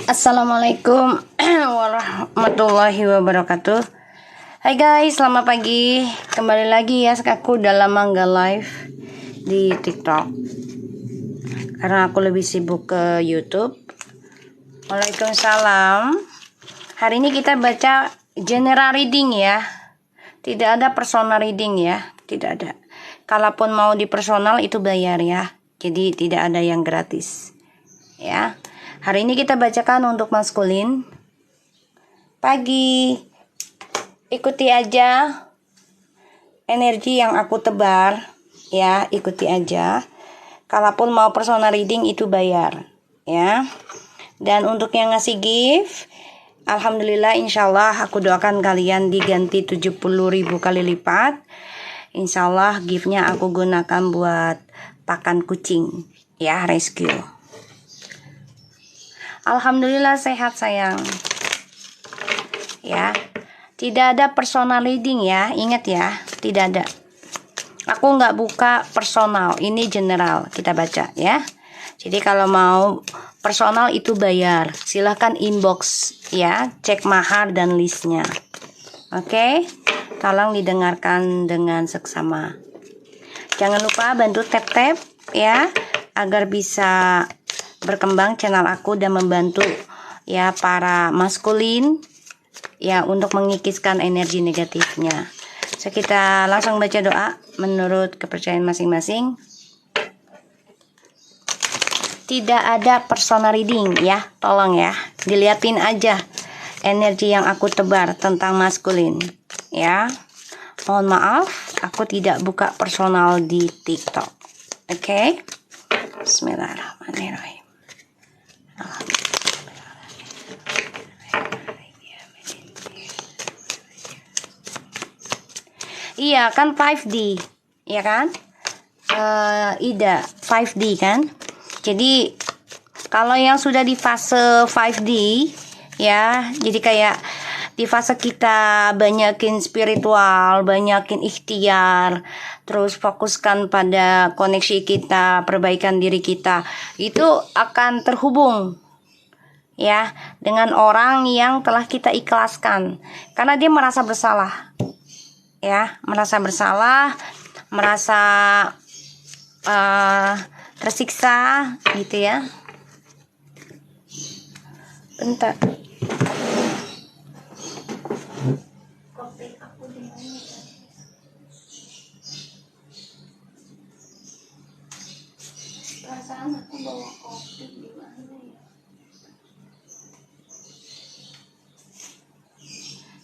Assalamualaikum warahmatullahi wabarakatuh. Hai guys, selamat pagi. Kembali lagi ya aku dalam Mangga Live di TikTok. Karena aku lebih sibuk ke YouTube. Waalaikumsalam. Hari ini kita baca general reading ya. Tidak ada personal reading ya, tidak ada. Kalaupun mau di personal itu bayar ya. Jadi tidak ada yang gratis. Ya. Hari ini kita bacakan untuk maskulin. Pagi. Ikuti aja energi yang aku tebar, ya, ikuti aja. Kalaupun mau personal reading itu bayar, ya. Dan untuk yang ngasih gift, alhamdulillah insyaallah aku doakan kalian diganti 70.000 kali lipat. Insyaallah giftnya aku gunakan buat pakan kucing, ya, rescue. Alhamdulillah sehat sayang. Ya. Tidak ada personal reading ya. Ingat ya, tidak ada. Aku nggak buka personal, ini general kita baca ya. Jadi kalau mau personal itu bayar. Silahkan inbox ya, cek mahar dan listnya. Oke, tolong didengarkan dengan seksama. Jangan lupa bantu tap-tap ya, agar bisa berkembang channel aku dan membantu ya para maskulin ya untuk mengikiskan energi negatifnya. So kita langsung baca doa menurut kepercayaan masing-masing. Tidak ada personal reading ya, tolong ya, diliatin aja energi yang aku tebar tentang maskulin ya. Mohon maaf, aku tidak buka personal di TikTok. Oke? Bismillahirrahmanirrahim. Iya kan 5D, ya kan? Ida 5D kan? Jadi kalau yang sudah di fase 5D ya, jadi kayak di fase kita banyakin spiritual, banyakin ikhtiar, terus fokuskan pada koneksi kita, perbaikan diri kita, itu akan terhubung ya dengan orang yang telah kita ikhlaskan, karena dia merasa bersalah ya, merasa bersalah, merasa tersiksa gitu ya. Bentar. Perasaan aku bawa kopi di mana ya?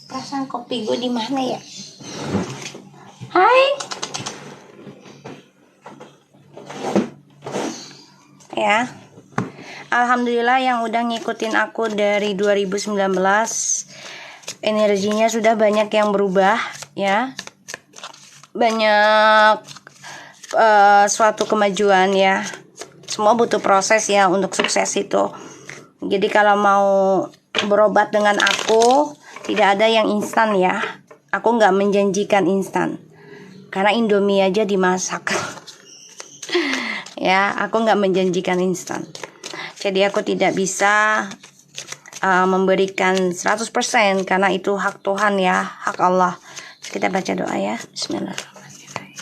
Perasaan kopi gue di mana ya? Hai. Ya. Alhamdulillah yang udah ngikutin aku dari 2019, energinya sudah banyak yang berubah ya. Banyak suatu kemajuan ya. Semua butuh proses ya untuk sukses itu. Jadi kalau mau berobat dengan aku, tidak ada yang instan ya. Aku nggak menjanjikan instan, karena Indomie aja dimasak. Ya, aku nggak menjanjikan instan. Jadi aku tidak bisa memberikan 100% karena itu hak Tuhan ya, hak Allah. Kita baca doa ya. Bismillahirrahmanirrahim.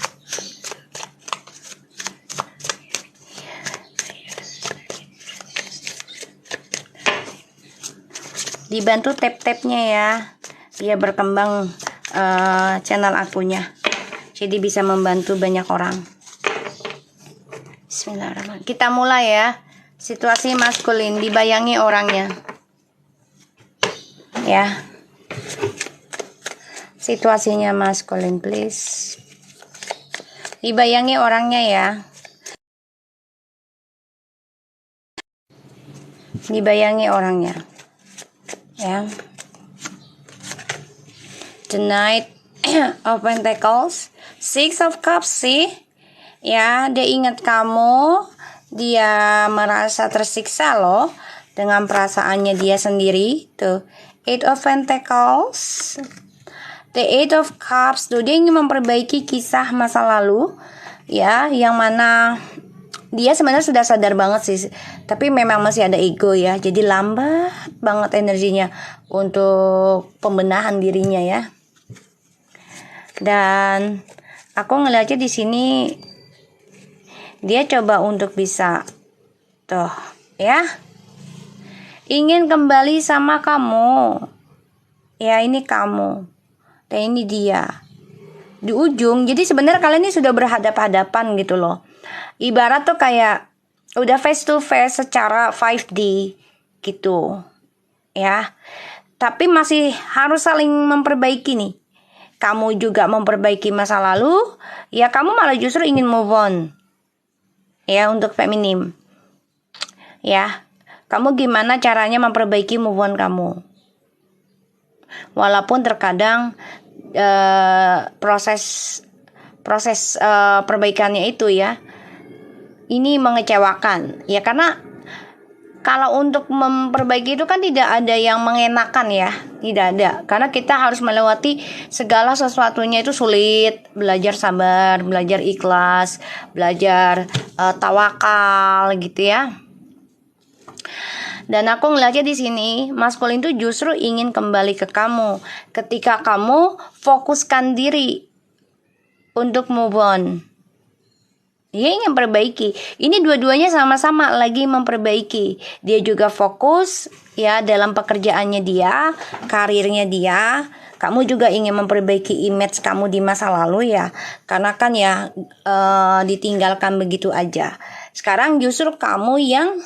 Dibantu tap-tapnya ya, dia berkembang channel akunya, jadi bisa membantu banyak orang. Bismillahirrahmanirrahim. Kita mulai ya. Situasi maskulin, dibayangi orangnya ya. Situasinya maskulin please, dibayangi orangnya ya, dibayangi orangnya ya. The Knight of Pentacles, Six of Cups sih ya, dia ingat kamu, dia merasa tersiksa loh dengan perasaannya dia sendiri tuh. Eight of Pentacles, The Eight of Cups tuh, dia ingin memperbaiki kisah masa lalu ya, yang mana dia sebenarnya sudah sadar banget sih, tapi memang masih ada ego ya, jadi lambat banget energinya untuk pembenahan dirinya ya. Dan aku ngeliatnya di sini dia coba untuk bisa tuh ya, ingin kembali sama kamu ya, ini kamu dan ini dia di ujung. Jadi sebenarnya kalian ini sudah berhadapan-hadapan gitu loh, ibarat tuh kayak udah face to face secara 5D gitu ya, tapi masih harus saling memperbaiki nih. Kamu juga memperbaiki masa lalu ya, kamu malah justru ingin move on ya. Untuk feminim ya, kamu gimana caranya memperbaiki move on kamu, walaupun terkadang proses perbaikannya itu ya, ini mengecewakan ya, karena kalau untuk memperbaiki itu kan tidak ada yang mengenakan ya, tidak ada, karena kita harus melewati segala sesuatunya itu sulit, belajar sabar, belajar ikhlas, belajar tawakal gitu ya. Dan aku ngeliatnya di sini maskulin itu justru ingin kembali ke kamu ketika kamu fokuskan diri untuk move on. Dia ingin perbaiki. Ini dua-duanya sama-sama lagi memperbaiki. Dia juga fokus ya dalam pekerjaannya dia, karirnya dia. Kamu juga ingin memperbaiki image kamu di masa lalu ya, karena kan ya ditinggalkan begitu aja. Sekarang justru kamu yang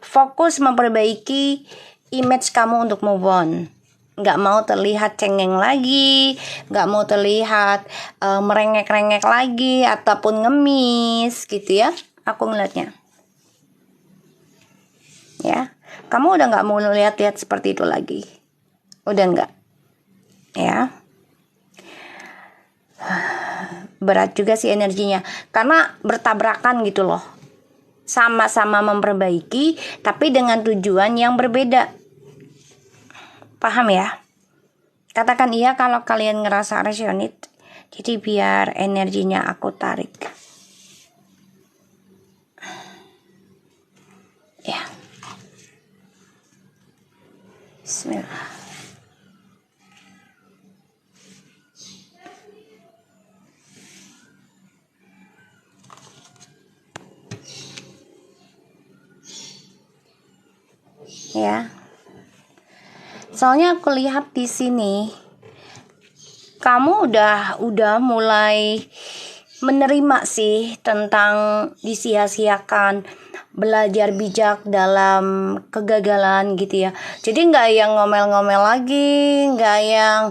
fokus memperbaiki image kamu untuk move on. Nggak mau terlihat cengeng lagi, nggak mau terlihat merengek-rengek lagi ataupun ngemis gitu ya. Aku ngeliatnya ya, kamu udah nggak mau lihat-lihat seperti itu lagi, udah nggak ya. Berat juga sih energinya, karena bertabrakan gitu loh, sama-sama memperbaiki tapi dengan tujuan yang berbeda. Paham ya? Katakan iya kalau kalian ngerasa resonate. Jadi biar energinya aku tarik. Ya. Bismillah. Ya. Soalnya aku lihat di sini kamu udah mulai menerima sih tentang disia-siakan, belajar bijak dalam kegagalan gitu ya. Jadi nggak yang ngomel-ngomel lagi, nggak yang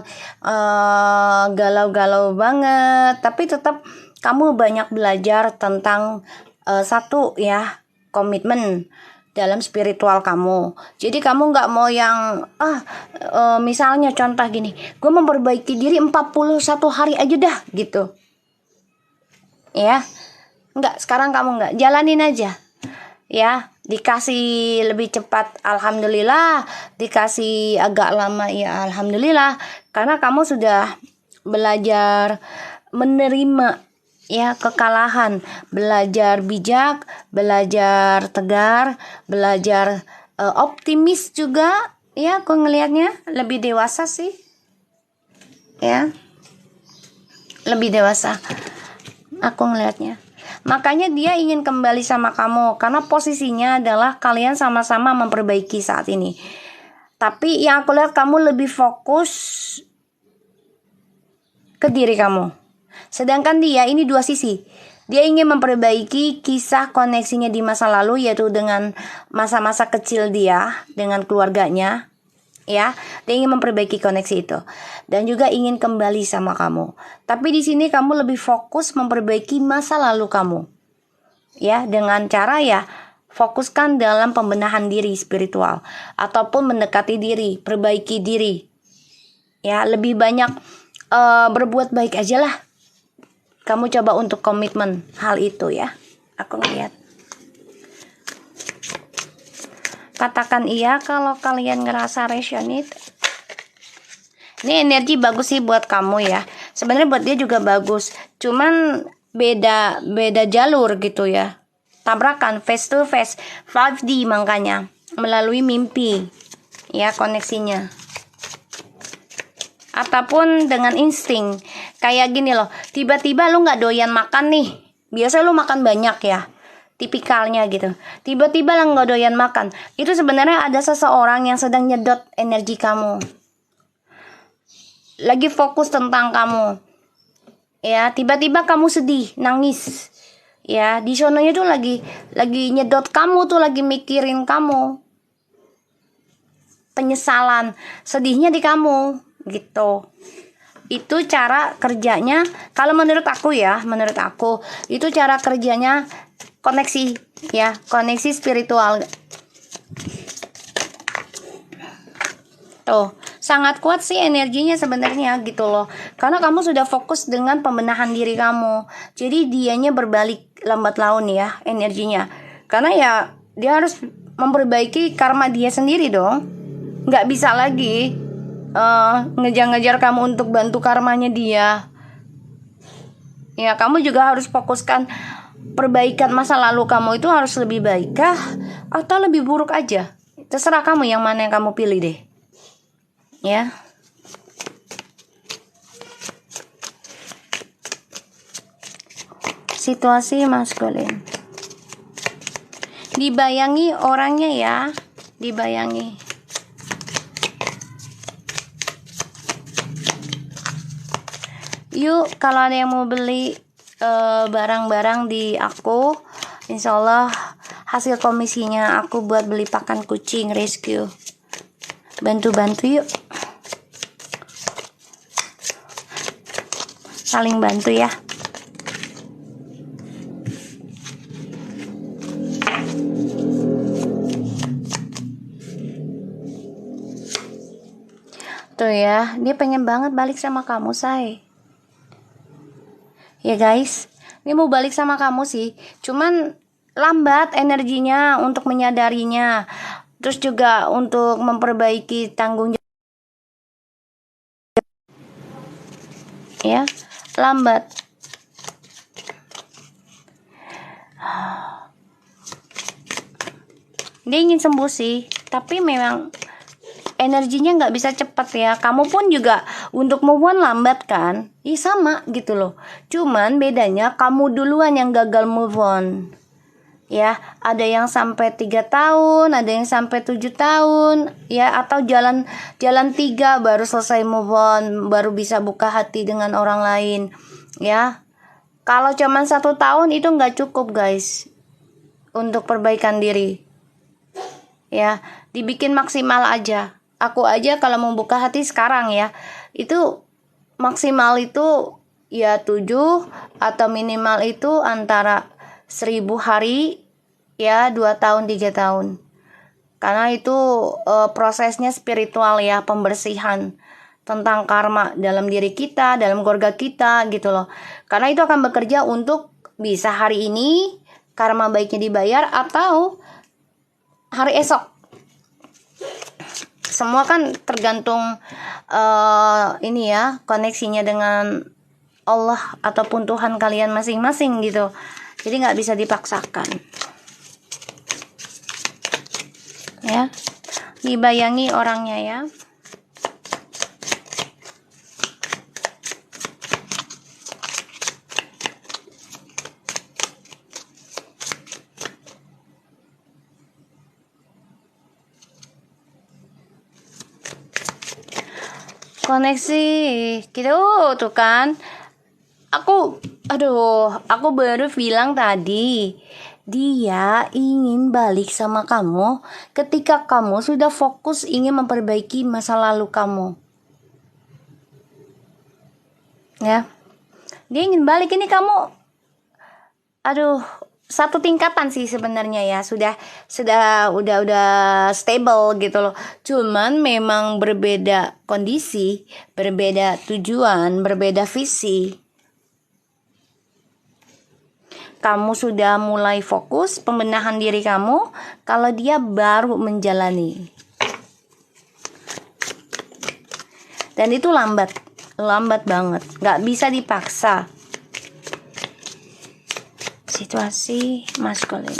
galau-galau banget, tapi tetap kamu banyak belajar tentang satu ya, komitmen dalam spiritual kamu. Jadi kamu nggak mau yang misalnya contoh gini, gue memperbaiki diri 41 hari aja dah gitu ya. Enggak, sekarang kamu enggak, jalanin aja ya. Dikasih lebih cepat alhamdulillah, dikasih agak lama ya alhamdulillah, karena kamu sudah belajar menerima ya kekalahan, belajar bijak, belajar tegar, belajar optimis juga ya. Aku ngelihatnya lebih dewasa sih ya, lebih dewasa aku ngelihatnya. Makanya dia ingin kembali sama kamu, karena posisinya adalah kalian sama-sama memperbaiki saat ini. Tapi yang aku lihat kamu lebih fokus ke diri kamu, sedangkan dia ini dua sisi. Dia ingin memperbaiki kisah koneksinya di masa lalu, yaitu dengan masa-masa kecil dia dengan keluarganya ya. Dia ingin memperbaiki koneksi itu dan juga ingin kembali sama kamu. Tapi di sini kamu lebih fokus memperbaiki masa lalu kamu ya, dengan cara ya fokuskan dalam pembenahan diri spiritual ataupun mendekati diri, perbaiki diri ya. Lebih banyak berbuat baik aja lah. Kamu coba untuk komitmen hal itu ya. Aku ngeliat. Katakan iya kalau kalian ngerasa resonate. Ini energi bagus sih buat kamu ya. Sebenarnya buat dia juga bagus. Cuman beda jalur gitu ya. tabrakan face to face, 5D makanya, melalui mimpi ya koneksinya, ataupun dengan insting. Kayak gini loh, tiba-tiba lu nggak doyan makan nih, biasa lu makan banyak ya, tipikalnya gitu. Tiba-tiba lu nggak doyan makan, itu sebenarnya ada seseorang yang sedang nyedot energi kamu, lagi fokus tentang kamu ya. Tiba-tiba kamu sedih, nangis ya, di sononya tuh lagi nyedot kamu tuh, lagi mikirin kamu, penyesalan, sedihnya di kamu gitu. Itu cara kerjanya, kalau menurut aku ya, menurut aku itu cara kerjanya koneksi ya, koneksi spiritual tuh. Sangat kuat sih energinya sebenarnya gitu loh, karena kamu sudah fokus dengan pembenahan diri kamu. Jadi dianya berbalik lambat laun ya energinya, karena ya dia harus memperbaiki karma dia sendiri dong. Nggak bisa lagi ngejar-ngejar kamu untuk bantu karmanya dia ya. Kamu juga harus fokuskan perbaikan masa lalu kamu, itu harus lebih baik kah atau lebih buruk aja, terserah kamu yang mana yang kamu pilih deh ya. Situasi maskulin, dibayangi orangnya ya, dibayangi. Yuk, kalau ada yang mau beli barang-barang di aku, insya Allah hasil komisinya aku buat beli pakan kucing rescue. Bantu-bantu yuk, saling bantu ya. Tuh ya, dia pengen banget balik sama kamu, say. Ya guys, dia mau balik sama kamu sih, cuman lambat energinya untuk menyadarinya, terus juga untuk memperbaiki tanggung jawab ya, lambat. Dia ingin sembuh sih, tapi memang energinya nggak bisa cepat ya. Kamu pun juga untuk move on lambat kan? Ih, sama gitu loh. Cuman bedanya kamu duluan yang gagal move on. Ya, ada yang sampai 3 tahun, ada yang sampai 7 tahun, ya, atau jalan 3 baru selesai move on, baru bisa buka hati dengan orang lain, ya. Kalau cuman 1 tahun itu nggak cukup guys untuk perbaikan diri, ya. Dibikin maksimal aja. Aku aja kalau mau buka hati sekarang ya, itu maksimal itu ya 7, atau minimal itu antara 1000 hari ya, 2 tahun 3 tahun, karena itu prosesnya spiritual ya, pembersihan tentang karma dalam diri kita, dalam keluarga kita gitu loh. Karena itu akan bekerja untuk bisa hari ini karma baiknya dibayar atau hari esok. Semua kan tergantung ini ya, koneksinya dengan Allah ataupun Tuhan kalian masing-masing gitu. Jadi nggak bisa dipaksakan ya. Dibayangi orangnya ya. Koneksi gitu tuh kan. Aku baru bilang tadi, dia ingin balik sama kamu ketika kamu sudah fokus ingin memperbaiki masa lalu kamu. Ya. Dia ingin balik, ini kamu satu tingkatan sih sebenarnya ya, udah stable gitu loh. Cuman memang berbeda kondisi, berbeda tujuan, berbeda visi. Kamu sudah mulai fokus pembenahan diri kamu, kalau dia baru menjalani. Dan itu lambat banget, nggak bisa dipaksa. situasi maskulin.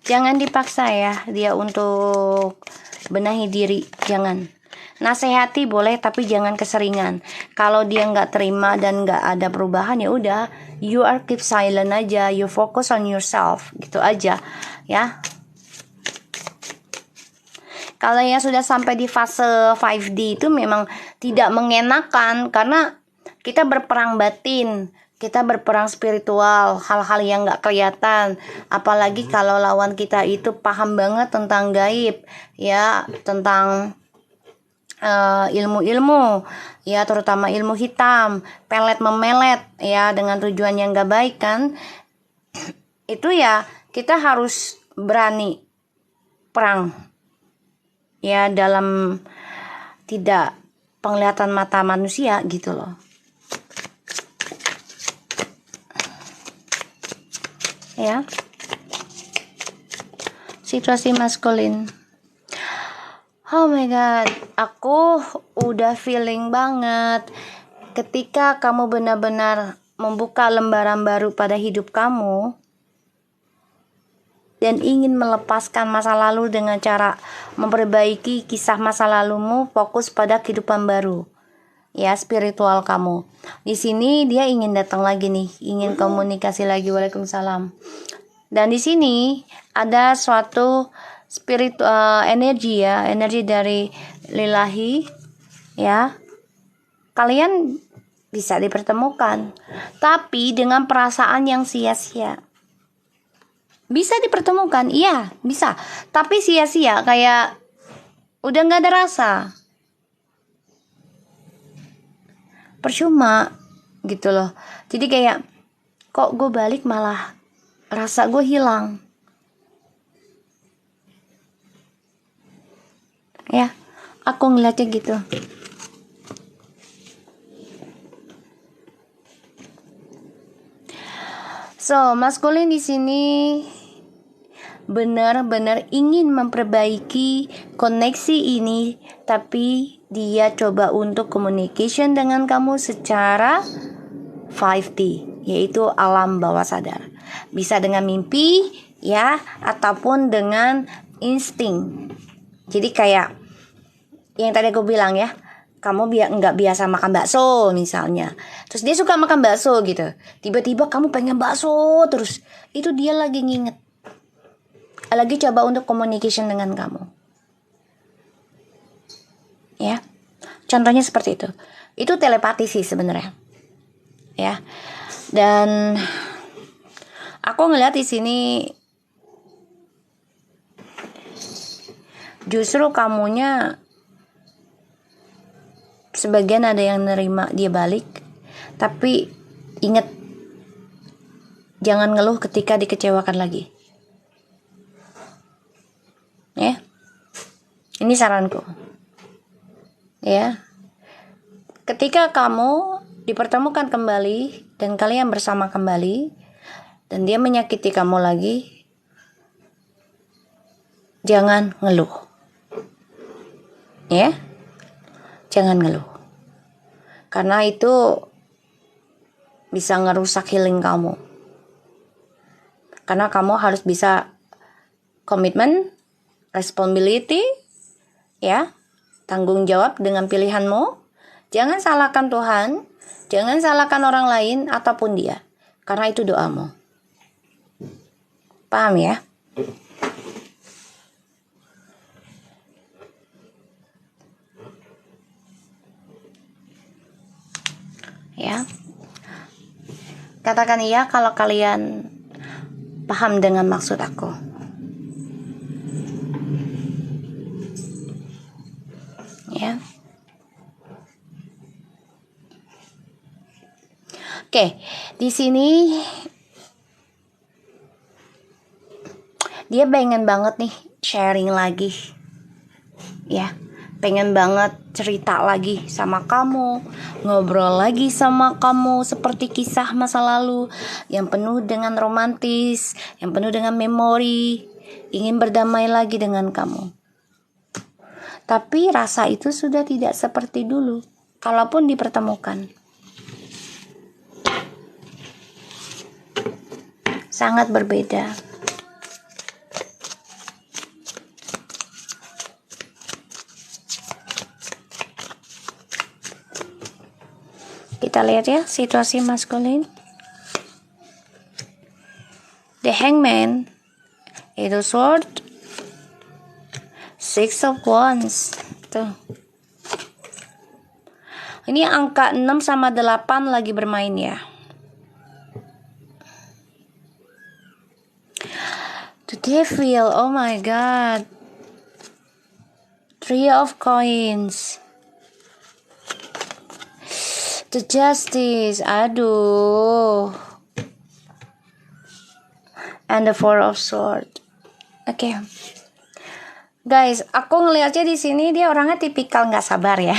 Jangan dipaksa ya dia untuk benahi diri, jangan. Nasihati boleh, tapi jangan keseringan. Kalau dia nggak terima dan nggak ada perubahan, ya udah, you are keep silent aja, you focus on yourself, gitu aja, ya. Kalau yang sudah sampai di fase 5D itu memang tidak mengenakan, karena kita berperang batin, kita berperang spiritual, hal-hal yang nggak kelihatan. Apalagi kalau lawan kita itu paham banget tentang gaib, ya, tentang ilmu-ilmu, ya, terutama ilmu hitam, pelet memelet, ya, dengan tujuan yang nggak baik kan. Itu ya kita harus berani perang, ya, dalam tidak penglihatan mata manusia gitu loh. Ya, situasi maskulin. Oh my god, aku udah feeling banget ketika kamu benar-benar membuka lembaran baru pada hidup kamu dan ingin melepaskan masa lalu dengan cara memperbaiki kisah masa lalumu, fokus pada kehidupan baru, ya, spiritual kamu. Di sini dia ingin datang lagi nih, ingin komunikasi lagi. Waalaikumsalam. Dan di sini ada suatu energi, ya, energi dari lillahi, ya. Kalian bisa dipertemukan, tapi dengan perasaan yang sia-sia. Bisa dipertemukan, iya, bisa, tapi sia-sia, kayak udah nggak ada rasa, percuma gitu loh. Jadi kayak, kok gue balik malah rasa gue hilang, ya, aku ngeliatnya gitu. So, maskulin di sini benar-benar ingin memperbaiki koneksi ini, tapi dia coba untuk communication dengan kamu secara 5D, yaitu alam bawah sadar. Bisa dengan mimpi, ya, ataupun dengan insting. Jadi kayak yang tadi aku bilang, ya, kamu nggak biasa makan bakso misalnya, terus dia suka makan bakso gitu, tiba-tiba kamu pengen bakso terus, itu dia lagi nginget, lagi coba untuk communication dengan kamu, ya. Contohnya seperti itu telepati sih sebenarnya, ya. Dan aku ngeliat di sini justru kamunya sebagian ada yang nerima dia balik, tapi ingat, jangan ngeluh ketika dikecewakan lagi, ya. Ini saranku, ya. Ketika kamu dipertemukan kembali dan kalian bersama kembali dan dia menyakiti kamu lagi, jangan ngeluh, ya. Jangan ngeluh, karena itu bisa ngerusak healing kamu. Karena kamu harus bisa komitmen, responsibility, ya, tanggung jawab dengan pilihanmu. Jangan salahkan Tuhan, jangan salahkan orang lain ataupun dia, karena itu doamu. Paham, ya? Ya, katakan iya kalau kalian paham dengan maksud aku, ya. Oke, di sini dia pengen banget nih sharing lagi, ya. Pengen banget cerita lagi sama kamu, ngobrol lagi sama kamu seperti kisah masa lalu yang penuh dengan romantis, yang penuh dengan memori, ingin berdamai lagi dengan kamu. Tapi rasa itu sudah tidak seperti dulu, kalaupun dipertemukan. sangat berbeda. Kita lihat ya situasi maskulin. The Hangman itu sword, Six of Wands. Tuh. Ini angka 6 sama 8 lagi bermain ya. The Devil, oh my god. Three of Coins. The Justice, aduh. And the Four of Swords. Oke. Guys, aku ngelihatnya di sini dia orangnya tipikal nggak sabar ya.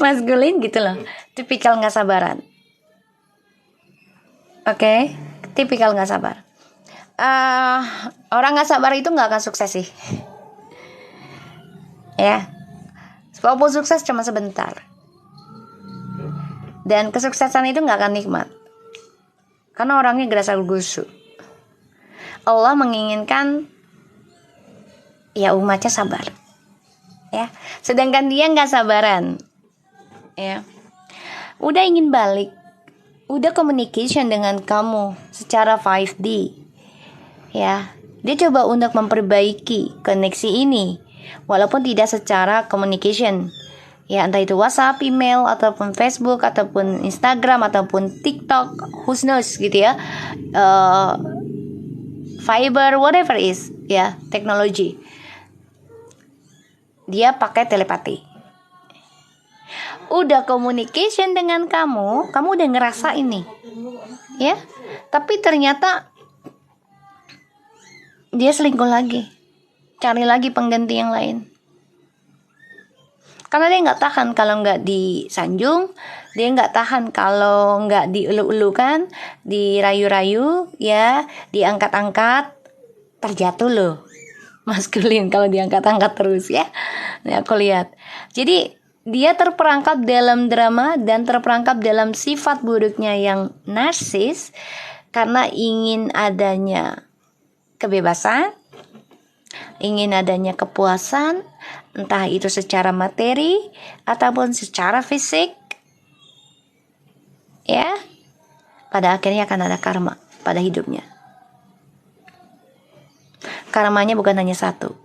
Maskulin gitu loh, tipikal nggak sabaran. Oke, tipikal nggak sabar. Orang nggak sabar itu nggak akan sukses sih. Ya, walaupun sukses cuma sebentar. Dan kesuksesan itu nggak akan nikmat. Karena orangnya gerasa gusu. Allah menginginkan ya umatnya sabar. Ya, sedangkan dia nggak sabaran. Ya, udah ingin balik, udah communication dengan kamu secara 5D. Ya, dia coba untuk memperbaiki koneksi ini, walaupun tidak secara communication. Ya, entah itu WhatsApp, email, ataupun Facebook, ataupun Instagram, ataupun TikTok, who knows gitu ya. Fiber, whatever is, ya, teknologi. Dia pakai telepati. Udah communication dengan kamu udah ngerasa ini, ya. Tapi ternyata dia selingkuh lagi, cari lagi pengganti yang lain. Karena dia nggak tahan kalau nggak disanjung, dia nggak tahan kalau nggak dielu-elukan, dirayu-rayu, ya, diangkat-angkat, terjatuh loh. Maskulin kalau diangkat-angkat terus ya. Nah, aku lihat. Jadi dia terperangkap dalam drama dan terperangkap dalam sifat buruknya yang narsis karena ingin adanya kebebasan, ingin adanya kepuasan, entah itu secara materi ataupun secara fisik. Ya, pada akhirnya akan ada karma pada hidupnya. Karmanya bukan hanya satu,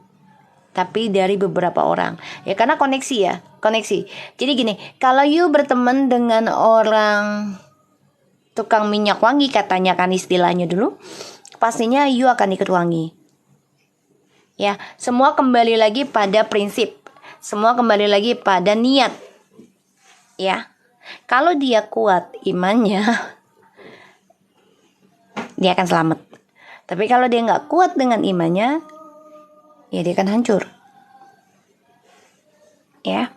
tapi dari beberapa orang. Ya, karena koneksi ya, koneksi. Jadi gini, kalau you berteman dengan orang tukang minyak wangi, katanya kan istilahnya dulu, pastinya you akan ikut wangi. Ya, semua kembali lagi pada prinsip. Semua kembali lagi pada niat. Ya. Kalau dia kuat imannya, dia akan selamat. Tapi kalau dia nggak kuat dengan imannya, ya dia akan hancur. Ya.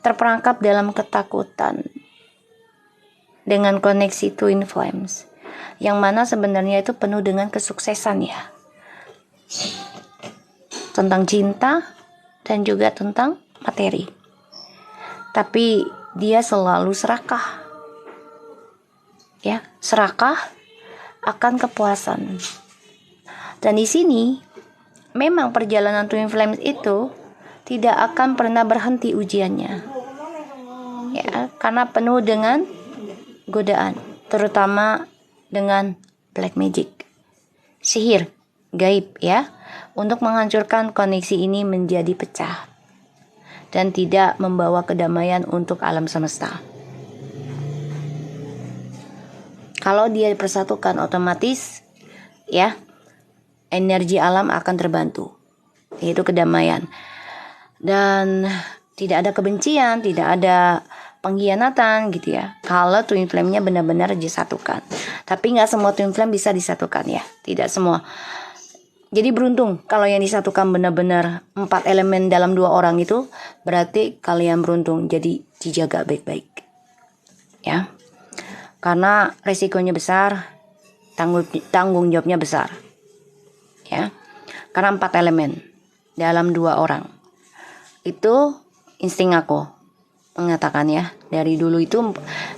Terperangkap dalam ketakutan dengan koneksi twin flames, yang mana sebenarnya itu penuh dengan kesuksesan ya, tentang cinta dan juga tentang materi. Tapi dia selalu serakah, ya, serakah akan kepuasan. Dan di sini memang perjalanan twin flames itu tidak akan pernah berhenti ujiannya, ya, karena penuh dengan godaan, terutama dengan black magic, sihir gaib ya, untuk menghancurkan koneksi ini menjadi pecah dan tidak membawa kedamaian untuk alam semesta. Kalau dia dipersatukan, otomatis ya, energi alam akan terbantu, yaitu kedamaian. Dan tidak ada kebencian, tidak ada pengkhianatan gitu ya, kalau twin flame-nya benar-benar disatukan. Tapi nggak semua twin flame bisa disatukan ya, tidak semua. Jadi beruntung kalau yang disatukan benar-benar 4 elemen dalam 2 orang itu, berarti kalian beruntung. Jadi dijaga baik-baik ya, karena resikonya besar, tanggung jawabnya besar ya, karena 4 elemen dalam 2 orang itu insting aku mengatakan ya, dari dulu itu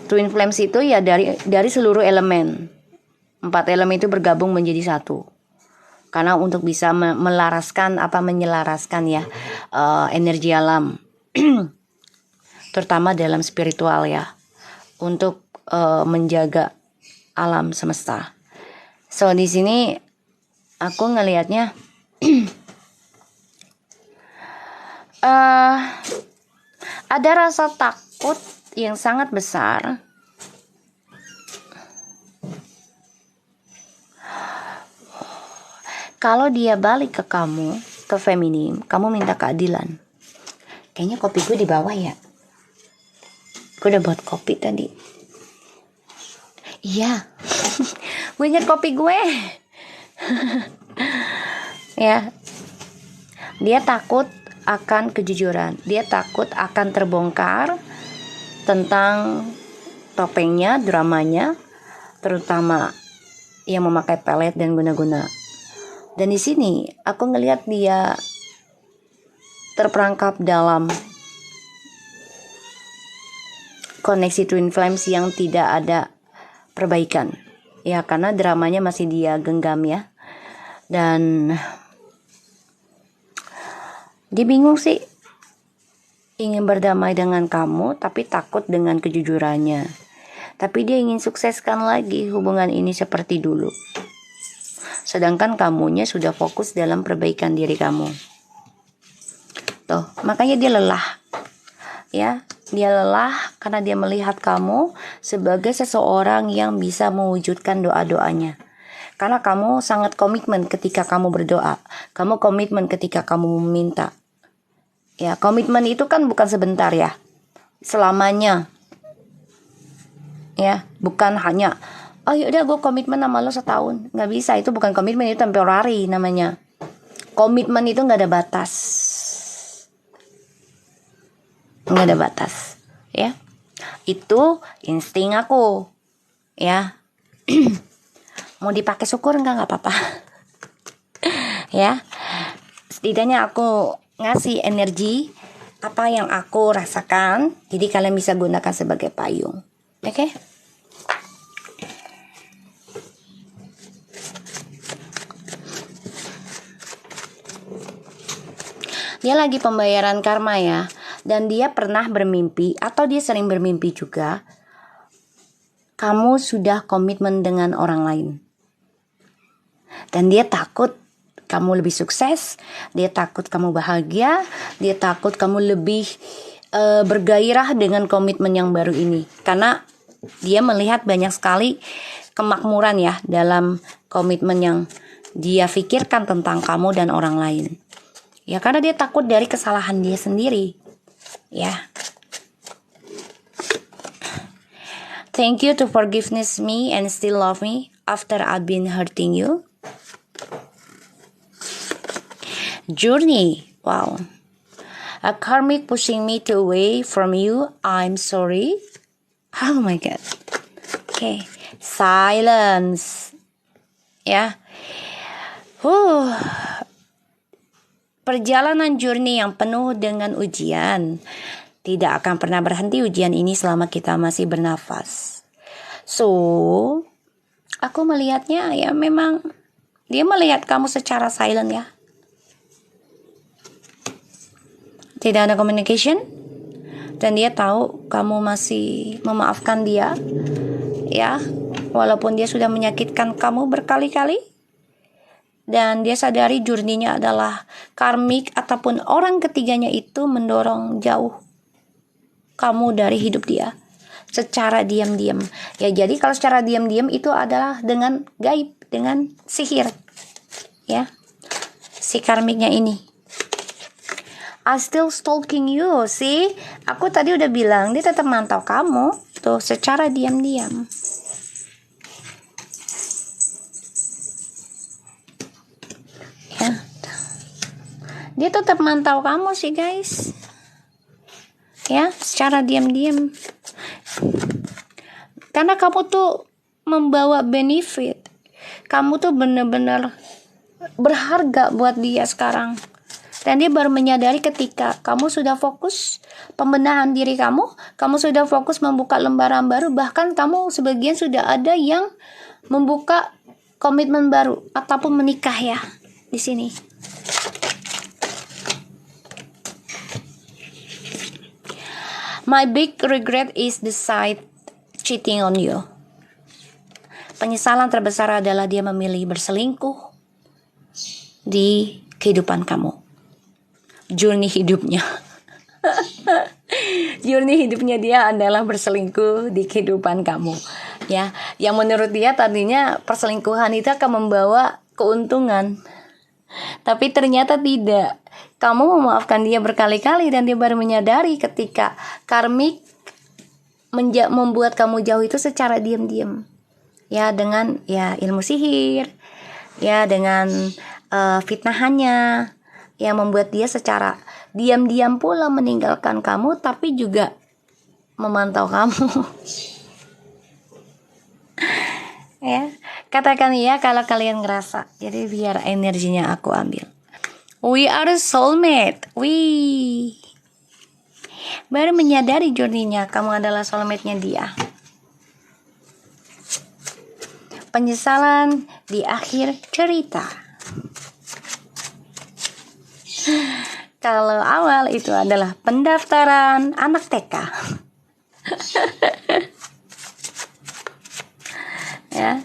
twin flames itu ya dari seluruh elemen. 4 elemen itu bergabung menjadi satu. Karena untuk bisa menyelaraskan ya energi alam, terutama dalam spiritual ya, untuk menjaga alam semesta. So di sini aku ngelihatnya ada rasa takut yang sangat besar kalau dia balik ke kamu, ke feminim, kamu minta keadilan. Kayaknya kopi gue di bawah ya. Gue udah buat kopi tadi. Iya. Gue inget kopi gue. Ya. Dia takut akan kejujuran. Dia takut akan terbongkar tentang topengnya, dramanya, terutama yang memakai pelet dan guna-guna. Dan di sini aku ngelihat dia terperangkap dalam koneksi twin flames yang tidak ada perbaikan. Ya, karena dramanya masih dia genggam ya. Dan dia bingung sih, ingin berdamai dengan kamu tapi takut dengan kejujurannya. Tapi dia ingin sukseskan lagi hubungan ini seperti dulu. Sedangkan kamunya sudah fokus dalam perbaikan diri kamu. Tuh, makanya dia lelah. Ya, dia lelah karena dia melihat kamu sebagai seseorang yang bisa mewujudkan doa-doanya. Karena kamu sangat komitmen ketika kamu berdoa. Kamu komitmen ketika kamu meminta. Ya, komitmen itu kan bukan sebentar ya. Selamanya. Ya, bukan hanya oh yaudah gue komitmen sama lo setahun. Gak bisa, itu bukan komitmen, itu temporary namanya. Komitmen itu gak ada batas. Gak ada batas. Ya, itu insting aku. Ya. Mau dipakai syukur gak apa-apa. Ya. Setidaknya aku ngasih energi apa yang aku rasakan. Jadi kalian bisa gunakan sebagai payung. Oke? Dia lagi pembayaran karma ya. Dan dia pernah bermimpi, atau dia sering bermimpi juga, kamu sudah komitmen dengan orang lain. Dan dia takut kamu lebih sukses. Dia takut kamu bahagia. Dia takut kamu lebih bergairah dengan komitmen yang baru ini. Karena dia melihat banyak sekali kemakmuran ya dalam komitmen yang dia pikirkan tentang kamu dan orang lain. Ya, karena dia takut dari kesalahan dia sendiri. Ya. Thank you to forgiveness me and still love me after I've been hurting you. Journey. Wow. A karmic pushing me to away from you. I'm sorry. Oh my God. Okay. Silence. Ya. Perjalanan journey yang penuh dengan ujian. Tidak akan pernah berhenti ujian ini selama kita masih bernafas. So, aku melihatnya ya memang dia melihat kamu secara silent ya. Tidak ada communication. Dan dia tahu kamu masih memaafkan dia. Ya, walaupun dia sudah menyakitkan kamu berkali-kali. Dan dia sadari journey-nya adalah karmik ataupun orang ketiganya itu mendorong jauh kamu dari hidup dia secara diam-diam. Ya, jadi kalau secara diam-diam itu adalah dengan gaib, dengan sihir. Ya. Si karmiknya ini. I still stalking you, see? Aku tadi udah bilang dia tetap mantau kamu tuh secara diam-diam. Dia tetap mantau kamu sih guys. Ya, secara diam-diam. Karena kamu tuh membawa benefit. Kamu tuh bener-bener berharga buat dia sekarang. Dan dia baru menyadari ketika kamu sudah fokus pembenahan diri kamu sudah fokus membuka lembaran baru, bahkan kamu sebagian sudah ada yang membuka komitmen baru ataupun menikah ya di sini. My big regret is the side cheating on you. Penyesalan terbesar adalah dia memilih berselingkuh di kehidupan kamu. Journey hidupnya. Journey hidupnya dia adalah berselingkuh di kehidupan kamu. Ya, yang menurut dia tadinya perselingkuhan itu akan membawa keuntungan. Tapi ternyata tidak. Kamu memaafkan dia berkali-kali dan dia baru menyadari ketika karmik membuat kamu jauh itu secara diam-diam. Ya, dengan ya ilmu sihir, ya dengan fitnahannya, yang membuat dia secara diam-diam pula meninggalkan kamu, tapi juga memantau kamu. Ya, katakan ya kalau kalian ngerasa. Jadi biar energinya aku ambil. We are a soulmate. Baru menyadari journey-nya, kamu adalah soulmate-nya dia. Penyesalan di akhir cerita. Kalau awal itu adalah pendaftaran anak TK. Ya.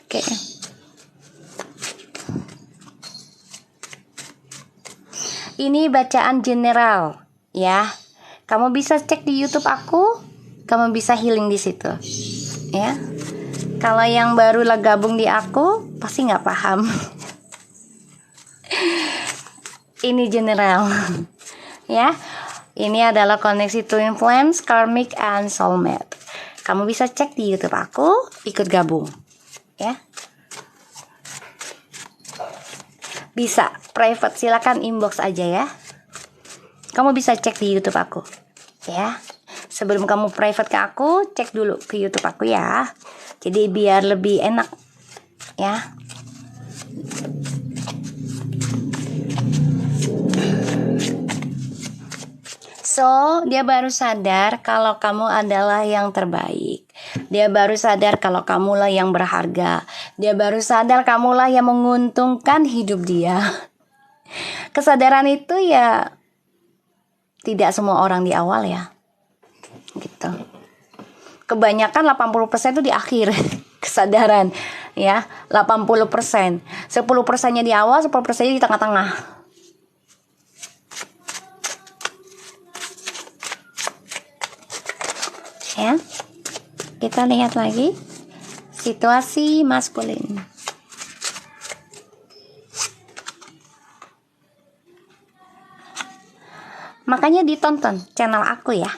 Oke. Ini bacaan general, ya. Kamu bisa cek di YouTube aku. Kamu bisa healing di situ, ya. Kalau yang baru lah gabung di aku, pasti nggak paham. Ini general, ya. Ini adalah koneksi twin flames, karmic, and soulmate. Kamu bisa cek di YouTube aku, ikut gabung, ya. Bisa private, silakan inbox aja ya. Kamu bisa cek di YouTube aku, ya. Sebelum kamu private ke aku, cek dulu ke YouTube aku ya. Jadi biar lebih enak, ya. So, dia baru sadar kalau kamu adalah yang terbaik. Dia baru sadar kalau kamulah yang berharga. Dia baru sadar kamulah yang menguntungkan hidup dia. Kesadaran itu ya tidak semua orang di awal ya. Gitu. Kebanyakan 80% itu di akhir kesadaran, ya. 80%. 10%-nya di awal, 10%-nya di tengah-tengah. Ya. Kita lihat lagi situasi maskulin. Makanya ditonton channel aku ya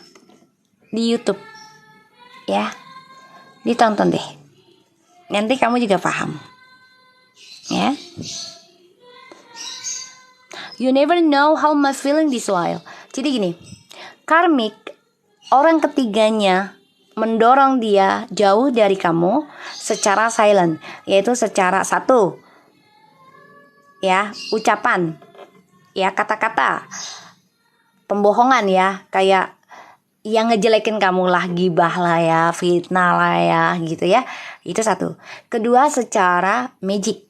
di YouTube, ya. Ditonton deh. Nanti kamu juga paham, ya. You never know how I'm feeling this while. Jadi gini, karmik, orang ketiganya mendorong dia jauh dari kamu secara silent, yaitu secara satu, ya, ucapan, ya, kata-kata, pembohongan ya, kayak yang ngejelekin kamu lah, gibah lah ya, fitnah lah ya, gitu ya. Itu satu. Kedua, secara magic.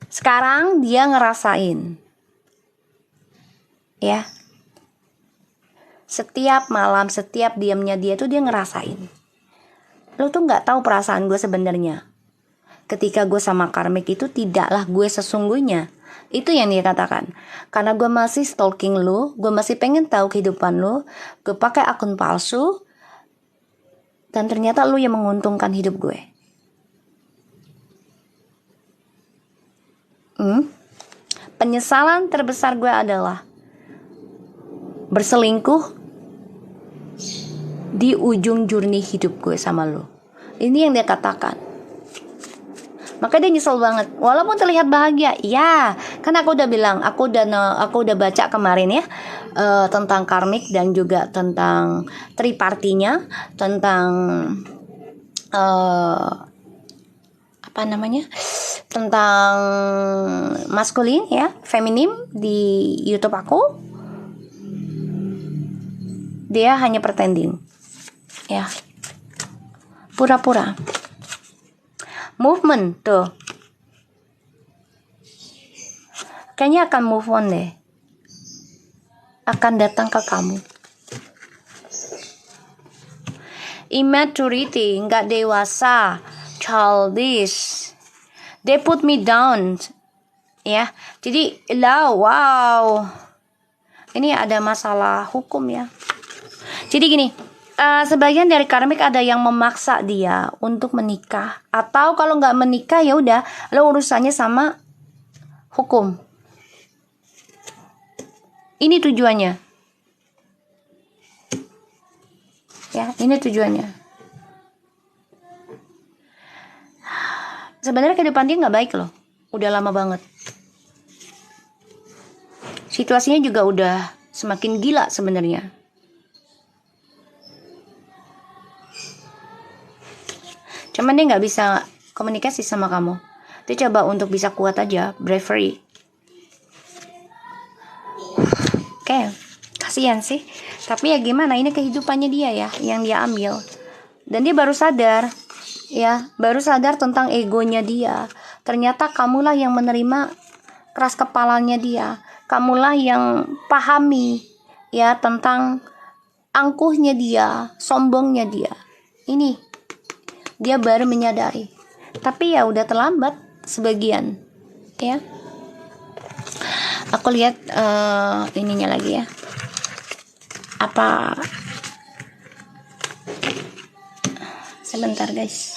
Sekarang dia ngerasain, ya. Setiap malam, setiap diamnya dia tuh dia ngerasain. Lo tuh nggak tahu perasaan gue sebenarnya. Ketika gue sama karmik itu tidaklah gue sesungguhnya. Itu yang dia katakan. Karena gue masih stalking lu, gue masih pengen tahu kehidupan lu, gue pakai akun palsu, dan ternyata lu yang menguntungkan hidup gue. Penyesalan terbesar gue adalah berselingkuh di ujung journey hidup gue sama lu. Ini yang dia katakan. Maka dia nyesel banget. Walaupun terlihat bahagia, ya, kan aku udah bilang, aku udah baca kemarin ya, tentang karmik dan juga tentang tripartinya, tentang tentang maskulin ya, feminim di YouTube aku. Dia hanya pretending ya, pura-pura. Movement tuh kayaknya akan move on deh, akan datang ke kamu. Immaturity, nggak dewasa, childish, they put me down ya. Jadi wow, ini ada masalah hukum ya. Jadi gini, sebagian dari karmik ada yang memaksa dia untuk menikah, atau kalau nggak menikah ya udah, lo urusannya sama hukum. Ini tujuannya. Ya, ini tujuannya. Sebenarnya ke depan dia nggak baik loh, udah lama banget. Situasinya juga udah semakin gila sebenarnya. Cuman dia nggak bisa komunikasi sama kamu. Dia coba untuk bisa kuat aja, bravery. Oke, kasihan sih. Tapi ya gimana, ini kehidupannya dia ya, yang dia ambil. Dan dia baru sadar, ya, baru sadar tentang egonya dia. Ternyata kamulah yang menerima keras kepalanya dia. Kamulah yang pahami, ya, tentang angkuhnya dia, sombongnya dia. Ini dia baru menyadari, tapi ya udah terlambat sebagian ya. Aku lihat ininya lagi ya, apa, sebentar guys.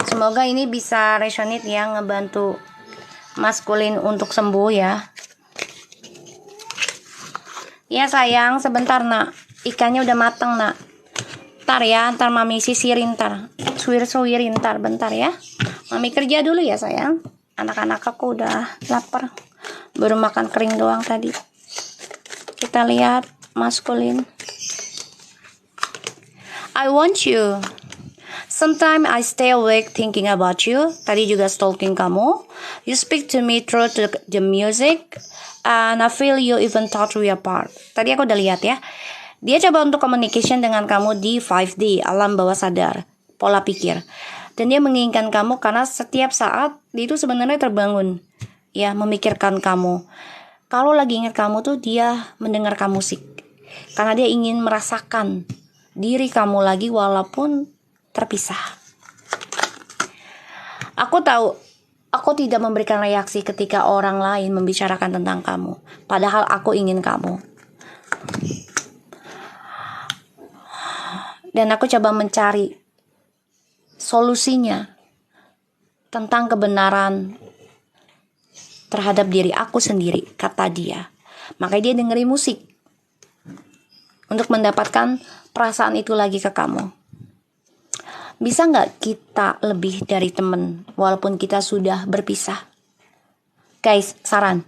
Semoga ini bisa resonate ya, ngebantu maskulin untuk sembuh ya. Ya sayang, sebentar nak, ikannya udah mateng nak. Ntar ya, ntar mami sisirin ntar, suwir-suwirin ntar, bentar ya. Mami kerja dulu ya sayang. Anak-anak aku udah lapar, baru makan kering doang tadi. Kita lihat maskulin. I want you. Sometimes I stay awake thinking about you. Tadi juga stalking kamu. You speak to me through the music, and I feel you even thought we apart. Tadi aku udah lihat ya. Dia coba untuk communication dengan kamu di 5D, alam bawah sadar, pola pikir. Dan dia menginginkan kamu karena setiap saat dia itu sebenarnya terbangun, ya, memikirkan kamu. Kalau lagi ingat kamu tuh dia mendengarkan musik. Karena dia ingin merasakan diri kamu lagi walaupun terpisah. Aku tahu, aku tidak memberikan reaksi ketika orang lain membicarakan tentang kamu. Padahal aku ingin kamu. Dan aku coba mencari solusinya tentang kebenaran terhadap diri aku sendiri, kata dia. Makanya dia dengerin musik untuk mendapatkan perasaan itu lagi ke kamu. Bisa nggak kita lebih dari teman walaupun kita sudah berpisah? Guys, saran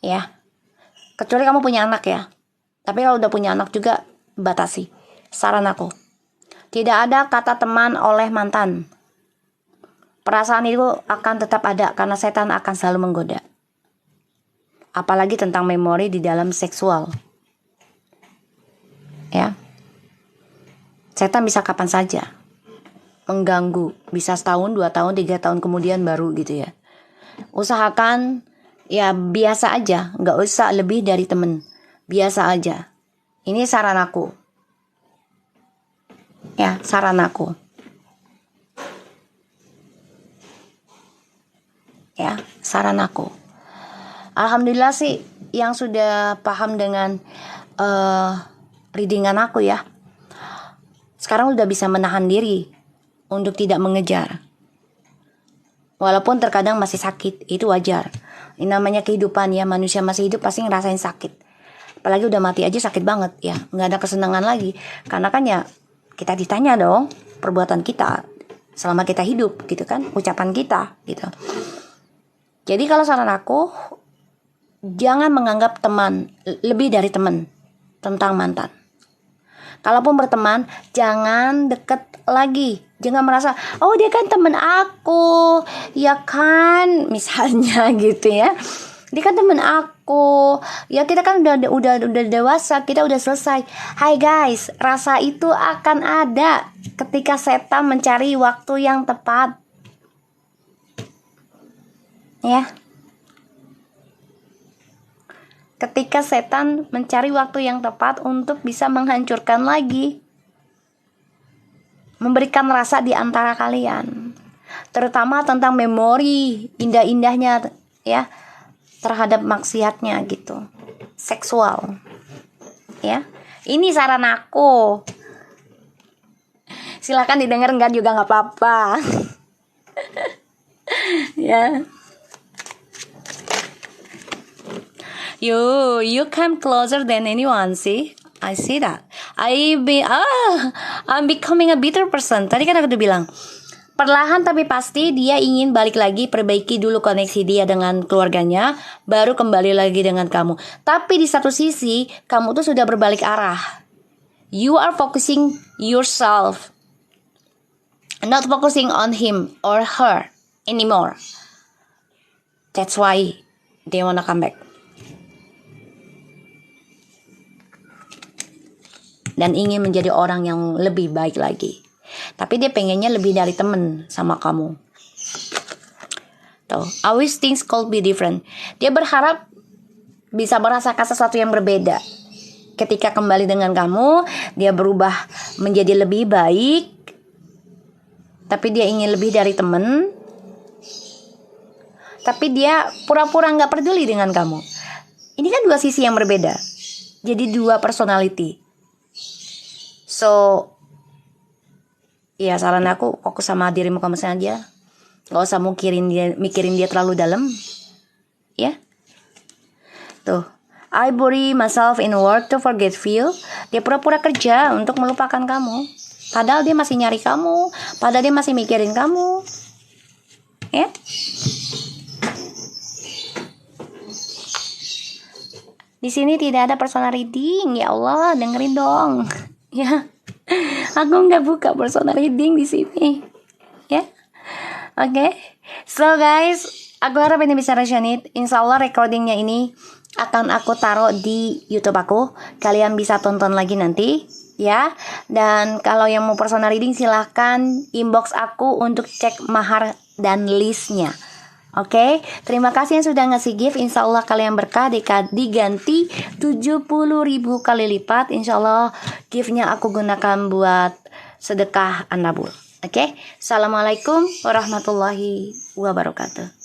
ya, kecuali kamu punya anak ya. Tapi kalau udah punya anak juga batasi. Saran aku, tidak ada kata teman oleh mantan. Perasaan itu akan tetap ada karena setan akan selalu menggoda. Apalagi tentang memori di dalam seksual. Ya. Setan bisa kapan saja mengganggu, bisa setahun, 2 tahun, 3 tahun kemudian baru gitu ya. Usahakan ya biasa aja, nggak usah lebih dari temen, biasa aja. Ini saran aku. Ya, saran aku. Ya, saran aku. Alhamdulillah sih yang sudah paham dengan readingan aku ya. Sekarang udah bisa menahan diri untuk tidak mengejar. Walaupun terkadang masih sakit, itu wajar. Ini namanya kehidupan ya, manusia masih hidup pasti ngerasain sakit. Apalagi udah mati aja sakit banget ya, nggak ada kesenangan lagi. Karena kan ya kita ditanya dong perbuatan kita selama kita hidup gitu kan, ucapan kita gitu. Jadi kalau saran aku, jangan menganggap teman lebih dari teman tentang mantan. Kalaupun berteman, jangan deket lagi. Jangan merasa, oh dia kan temen aku, ya kan, misalnya gitu ya. Dia kan temen aku, ya kita kan udah dewasa, kita udah selesai. Hai guys, rasa itu akan ada ketika setan mencari waktu yang tepat. Ya. Ketika setan mencari waktu yang tepat untuk bisa menghancurkan lagi, memberikan rasa di antara kalian, terutama tentang memori indah-indahnya ya, terhadap maksiatnya gitu, seksual ya. Ini saran aku, silakan didengar, enggak juga nggak apa-apa. Ya. You come closer than anyone, see? I see that. I'm becoming a bitter person. Tadi kan aku udah bilang, perlahan tapi pasti dia ingin balik lagi, perbaiki dulu koneksi dia dengan keluarganya, baru kembali lagi dengan kamu. Tapi di satu sisi, kamu tuh sudah berbalik arah. You are focusing yourself, not focusing on him or her anymore. That's why they wanna come back. Dan ingin menjadi orang yang lebih baik lagi. Tapi dia pengennya lebih dari temen sama kamu. Tuh, I wish things could be different. Dia berharap bisa merasakan sesuatu yang berbeda. Ketika kembali dengan kamu, dia berubah menjadi lebih baik. Tapi dia ingin lebih dari temen. Tapi dia pura-pura gak peduli dengan kamu. Ini kan dua sisi yang berbeda. Jadi dua personality. So, ya saran aku, fokus sama dirimu kamu saja. Gak usah mikirin dia terlalu dalam. Ya. Tuh, I bury myself in work to forget you. Dia pura-pura kerja untuk melupakan kamu. Padahal dia masih nyari kamu. Padahal dia masih mikirin kamu. Ya. Di sini tidak ada personal reading. Ya Allah, dengerin dong. Ya, aku nggak buka personal reading di sini. Ya, oke. So guys, aku harap ini bisa resonate. Insya Allah recordingnya ini akan aku taruh di YouTube aku. Kalian bisa tonton lagi nanti, ya. Dan kalau yang mau personal reading, silahkan inbox aku untuk cek mahar dan listnya. Oke, terima kasih yang sudah ngasih gift. Insya Allah kalian berkah, diganti 70.000 kali lipat. Insya Allah giftnya aku gunakan buat sedekah An-Nabul. Oke, Assalamualaikum warahmatullahi wabarakatuh.